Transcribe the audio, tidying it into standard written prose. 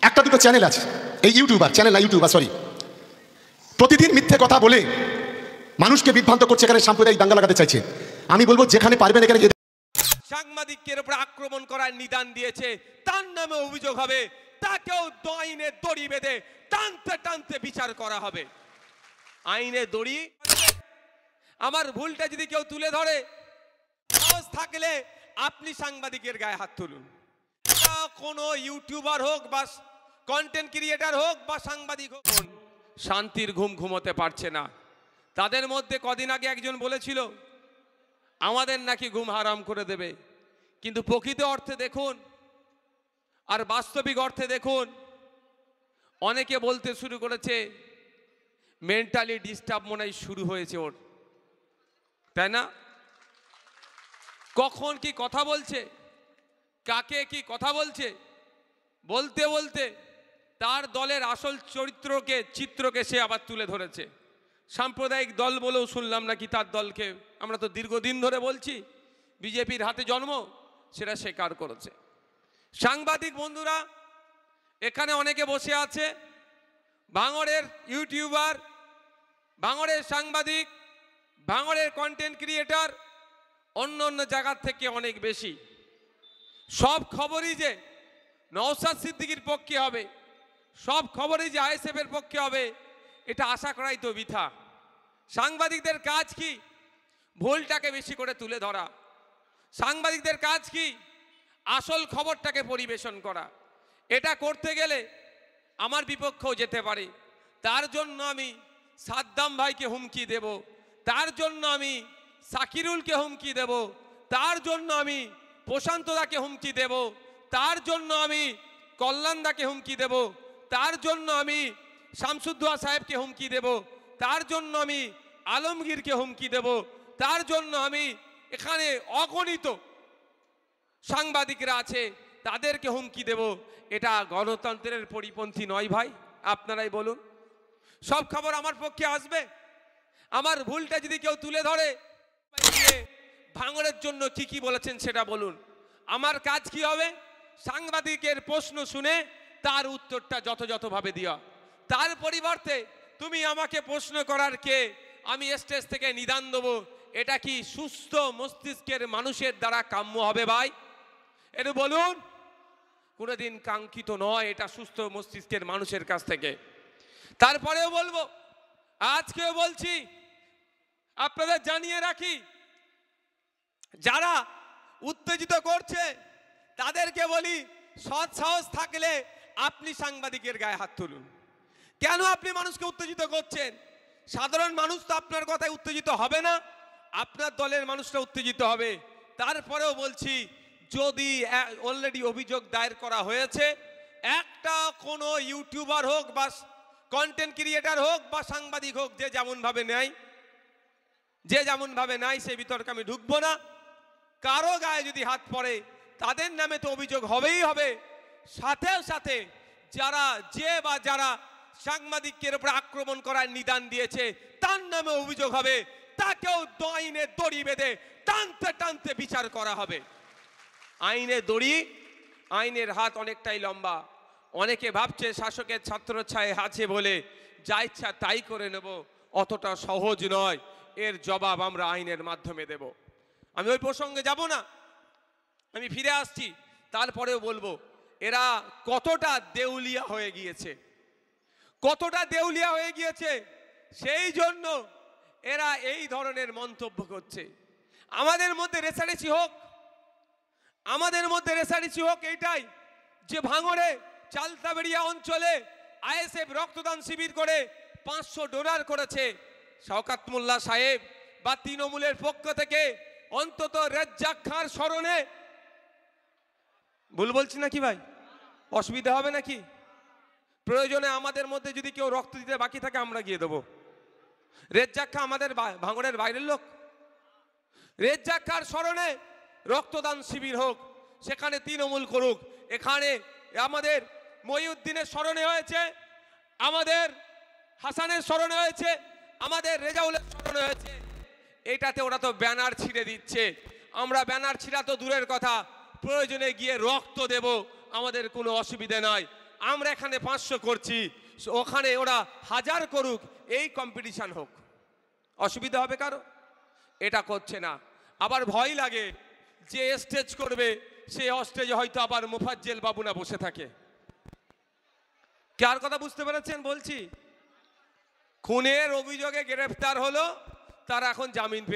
একটা দুটো চ্যানেল আছে, এই ইউটিউবার চ্যানেল না, ইউটিউবার সরি, প্রতিদিন মিথ্যে কথা বলে মানুষকে বিভ্রান্ত করছে, এখানে সাম্প্রদায়িক দাঙ্গা লাগাতে চাইছে। আমি বলবো যেখানে পারবেন এখানে সাংবাদিকের উপর আক্রমণ করার নিদান দিয়েছে, তার নামে অভিযোগ হবে, তাকেও আইনে দড়ি বেঁধে টানতে টানতে বিচার করা হবে। আইনে দড়ি, আমার ভুলটা যদি কেউ তুলে ধরে, সাহস থাকলে আপনি সাংবাদিকের গায়ে হাত তুলুন। কোনো ইউটিউবার হোক বা কন্টেন্ট ক্রিয়েটার হোক বা সাংবাদিক হোক, শান্তির ঘুম ঘুমোতে পারছে না। তাদের মধ্যে কদিন আগে একজন বলেছিল আমাদের নাকি ঘুম হারাম করে দেবে, কিন্তু প্রকৃত অর্থে দেখুন আর বাস্তবিক অর্থে দেখুন, অনেকে বলতে শুরু করেছে মেন্টালি ডিস্টার্ব মনে হয় শুরু হয়েছে ওর, তাই না? কখন কি কথা বলছে, কাকে কি কথা বলছে, বলতে বলতে তার দলের আসল চিত্রকে সে আবার তুলে ধরেছে। সাম্প্রদায়িক দল বলেও শুনলাম নাকি তার দলকে, আমরা তো দীর্ঘদিন ধরে বলছি বিজেপির হাতে জন্ম, সেটা স্বীকার করেছে। সাংবাদিক বন্ধুরা, এখানে অনেকে বসে আছে, ভাঙড়ের ইউটিউবার, ভাঙড়ের সাংবাদিক, ভাঙড়ের কন্টেন্ট ক্রিয়েটার অন্য অন্য জায়গার থেকে অনেক বেশি। সব খবরই যে নওশাদ সিদ্দিকীর পক্ষে হবে, সব খবরই যে আইএসএফ এর পক্ষে হবে, এটা আশা করাই তো বৃথা। সাংবাদিকদের কাজ কি? ভুলটাকে বেশি করে তুলে ধরা। সাংবাদিকদের কাজ কি? আসল খবরটাকে পরিবেশন করা। এটা করতে গেলে আমার বিপক্ষেও যেতে পারে, তার জন্য আমি সাদ্দাম ভাইকে হুমকি দেব, তার জন্য আমি সাকিরুলকে হুমকি দেব, তার জন্য আমি প্রশান্তদাকে হুমকি দেব, তার জন্য আমি কল্যাণদাকে হুমকি দেব, তার জন্য আমি শামসুদ্দোহা সাহেবকে হুমকি দেব, তার জন্য আমি আলমগীরকে হুমকি দেব, তার জন্য আমি এখানে অগণিত সাংবাদিকরা আছে তাদেরকে হুমকি দেব। এটা গণতন্ত্রের পরিপন্থী নয় ভাই, আপনারাই বলুন। সব খবর আমার পক্ষে আসবে? আমার ভুলটা যদি কেউ তুলে ধরে, ভাঙড়ের জন্য কি কি বলেছেন সেটা বলুন। আমার কাজ কি হবে? সাংবাদিকের প্রশ্ন শুনে তার উত্তরটা যথাযথভাবে দেওয়া। তার পরিবর্তে তুমি আমাকে প্রশ্ন করার কে, আমি স্টেজ থেকে নিদান দেবো, এটা কি সুস্থ মস্তিষ্কের মানুষের দ্বারা কাম্য হবে ভাই? এটা বলুন। কোনোদিন কাঙ্ক্ষিত নয় এটা সুস্থ মস্তিষ্কের মানুষের কাছ থেকে। তারপরেও বলবো, আজকেও বলছি, আপনাদের জানিয়ে রাখি, যারা উত্তেজিত করছে তাদেরকে বলি, সৎ সাহস থাকলে আপনি সাংবাদিকের গায়ে হাত তুলুন। কেন আপনি মানুষকে উত্তেজিত করছেন? সাধারণ মানুষ তো আপনার কথায় উত্তেজিত হবে না, আপনার দলের মানুষরা উত্তেজিত হবে। তারপরেও বলছি, যদি অলরেডি অভিযোগ দায়ের করা হয়েছে, একটা কোনো ইউটিউবার হোক বা কন্টেন্ট ক্রিয়েটার হোক বা সাংবাদিক হোক, যে যেমনভাবে নেয় সে বিতর্কে আমি ঢুকবো না। কারো গায়ে যদি হাত পড়ে তাদের নামে তো অভিযোগ হবেই হবে। সাথে সাথে যারা সাংবাদিকের উপর আক্রমণ করার নিদান দিয়েছে তার নামে অভিযোগ হবে, তাকেও আইনে দড়ি বেঁধে টানতে টানতে বিচার করা হবে। আইনে দড়ি, আইনের হাত অনেকটাই লম্বা। অনেকে ভাবছে শাসকের ছত্রছায়ায় আছে বলে যা ইচ্ছা তাই করে নেব, অতটা সহজ নয়। এর জবাব আমরা আইনের মাধ্যমে দেব। আমি ওই প্রসঙ্গে যাব না, আমি ফিরে আসছি। তারপরেও বলবো, এরা কতটা দেউলিয়া হয়ে গিয়েছে, কতটা দেউলিয়া হয়ে গিয়েছে, সেই জন্য এরা এই ধরনের মন্তব্য করছে। আমাদের মধ্যে রেসারেসি হোক এইটাই যে ভাঙড়ে চালতাবেড়িয়া অঞ্চলে আইএসএফ রক্তদান শিবির করে 500 ডোনার করেছে। শওকত মোল্লা সাহেব বা তৃণমূলের পক্ষ থেকে অন্তত রেজ্জাক খাঁর স্মরণে, ভুল বলছি নাকি ভাই? অসুবিধা হবে নাকি? প্রয়োজনে আমাদের মধ্যে যদি কেউ রক্ত দিতে বাকি থাকে আমরা গিয়ে দেবো। রেজ্জাক খাঁ আমাদের ভাঙড়ের বাইরের লোক। রেজ্জাক খাঁর স্মরণে রক্তদান শিবির হোক, সেখানে তৃণমূল করুক। এখানে আমাদের মহিউদ্দিনের স্মরণে হয়েছে, আমাদের হাসানের স্মরণে হয়েছে, আমাদের রেজাউলের স্মরণে হয়েছে। এটাতে ওরা তো ব্যানার ছিঁড়ে দিচ্ছে। আমরা ব্যানার ছিঁড়া তো দূরের কথা, প্রয়োজনে গিয়ে রক্ত দেব, আমাদের কোনো অসুবিধা নাই। আমরা এখানে 500 করছি, ওখানে ওরা 1000 করুক, এই কম্পিটিশন হোক, অসুবিধা হবে কারো? এটা করছে না। আবার ভয় লাগে যে স্টেজ করবে সে স্টেজে হয়তো আবার মোফাজ্জেল বাবু না বসে থাকে। কার কথা বুঝতে পেরেছেন বলছি? খুনের অভিযোগে গ্রেফতার হলো, তারা এখন জামিন পেয়ে